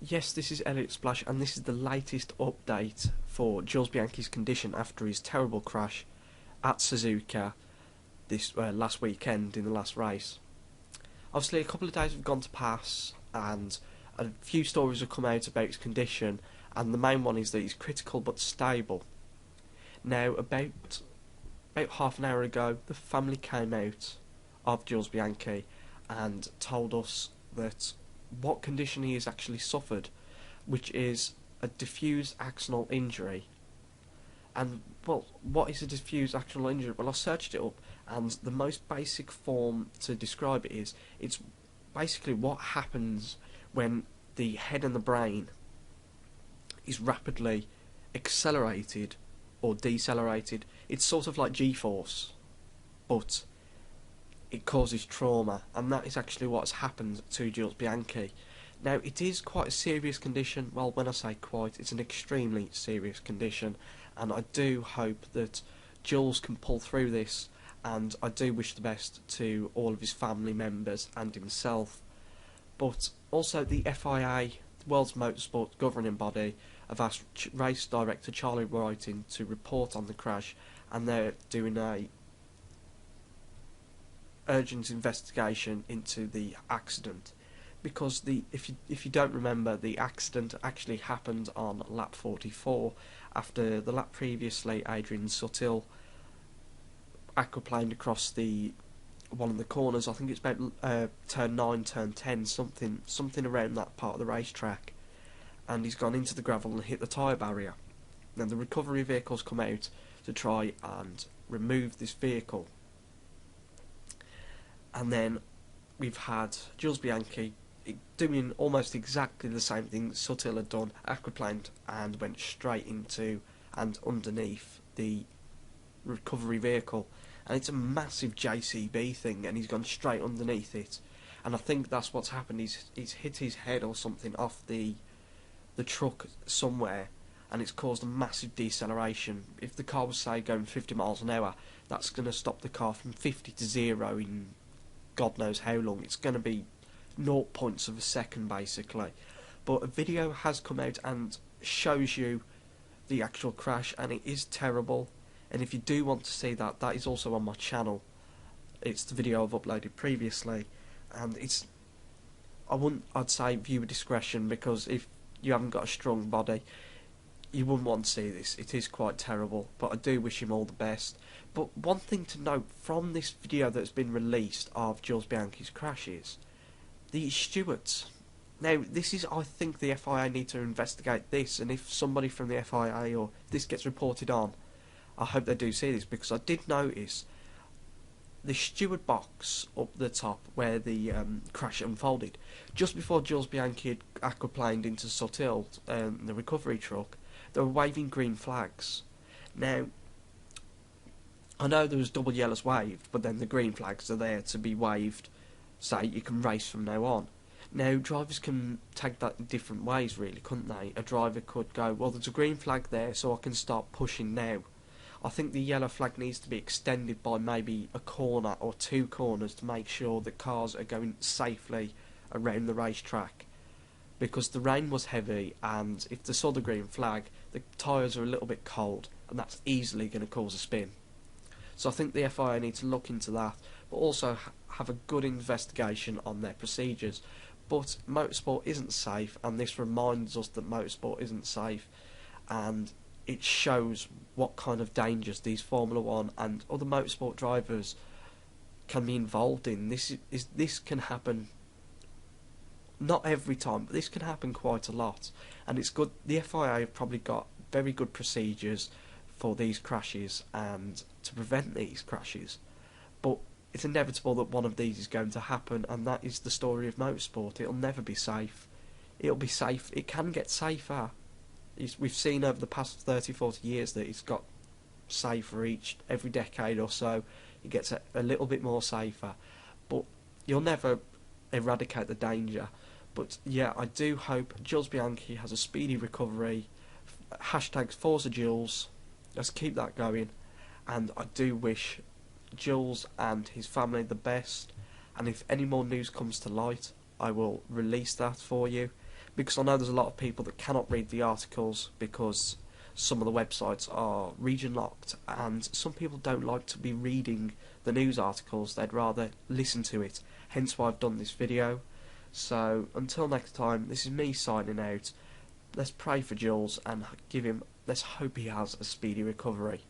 Yes, this is Elliot Splash, and this is the latest update for Jules Bianchi's condition after his terrible crash at Suzuka this last weekend in the last race. Obviously, a couple of days have gone to pass, and a few stories have come out about his condition, and the main one is that he's critical but stable. Now, about half an hour ago, the family came out of Jules Bianchi and told us that what condition he has actually suffered, which is a diffuse axonal injury. And, well, what is a diffuse axonal injury? Well, I searched it up, and the most basic form to describe it is it's basically what happens when the head and the brain is rapidly accelerated or decelerated. It's sort of like G-force, but it causes trauma, and that is actually what's happened to Jules Bianchi. Now, it is quite a serious condition. Well, when I say quite, it's an extremely serious condition, and I do hope that Jules can pull through this, and I do wish the best to all of his family members and himself. But also the FIA, the World's Motorsport governing body, have asked race director Charlie Whiting to report on the crash, and they're doing a urgent investigation into the accident, because if you don't remember, the accident actually happened on lap 44 after the lap previously Adrian Sutil aquaplaned across the one of the corners. I think it's about turn 9, turn 10, something around that part of the racetrack, and he's gone into the gravel and hit the tyre barrier. Now the recovery vehicles come out to try and remove this vehicle. And then we've had Jules Bianchi doing almost exactly the same thing that Sutil had done, aquaplaned and went straight into and underneath the recovery vehicle. And it's a massive JCB thing, and he's gone straight underneath it. And I think that's what's happened. He's hit his head or something off the truck somewhere, and it's caused a massive deceleration. If the car was, say, going 50 miles an hour, that's going to stop the car from 50 to 0 in God knows how long. It's going to be 0 points of a second, basically. But a video has come out and shows you the actual crash, and it is terrible. And if you do want to see that, that is also on my channel. It's the video I've uploaded previously, and I'd say viewer discretion, because if you haven't got a strong body, you wouldn't want to see this. It is quite terrible, but I do wish him all the best. But one thing to note from this video that's been released of Jules Bianchi's crash is the stewards. Now, this is, I think the FIA need to investigate this, and if somebody from the FIA or this gets reported on, I hope they do see this, because I did notice the steward box up the top where the crash unfolded, just before Jules Bianchi had aquaplaned into Sutil, the recovery truck, they were waving green flags. Now, I know there was double yellows waved, but then the green flags are there to be waved, say you can race from now on. Now, drivers can take that in different ways, really, couldn't they? A driver could go, well, there's a green flag there, so I can start pushing now. I think the yellow flag needs to be extended by maybe a corner or 2 corners to make sure that cars are going safely around the racetrack. Because the rain was heavy, and if they saw the green flag, the tyres are a little bit cold, and that's easily going to cause a spin. So I think the FIA need to look into that, but also have a good investigation on their procedures. But motorsport isn't safe, and this reminds us that motorsport isn't safe, and it shows what kind of dangers these Formula 1 and other motorsport drivers can be involved in. This can happen, not every time, but this can happen quite a lot, and it's good. The FIA have probably got very good procedures for these crashes and to prevent these crashes, but it's inevitable that one of these is going to happen, and that is the story of motorsport. It'll never be safe. It'll be safe. It can get safer. We've seen over the past 30-40 years that it's got safer every decade or so. It gets a little bit more safer, but you'll never eradicate the danger. But yeah, I do hope Jules Bianchi has a speedy recovery. Hashtag Forza Jules. Let's keep that going. And I do wish Jules and his family the best. And if any more news comes to light, I will release that for you. because I know there's a lot of people that cannot read the articles because some of the websites are region locked, and some people don't like to be reading the news articles, they'd rather listen to it, hence why I've done this video. So until next time, this is me signing out. Let's pray for Jules and let's hope he has a speedy recovery.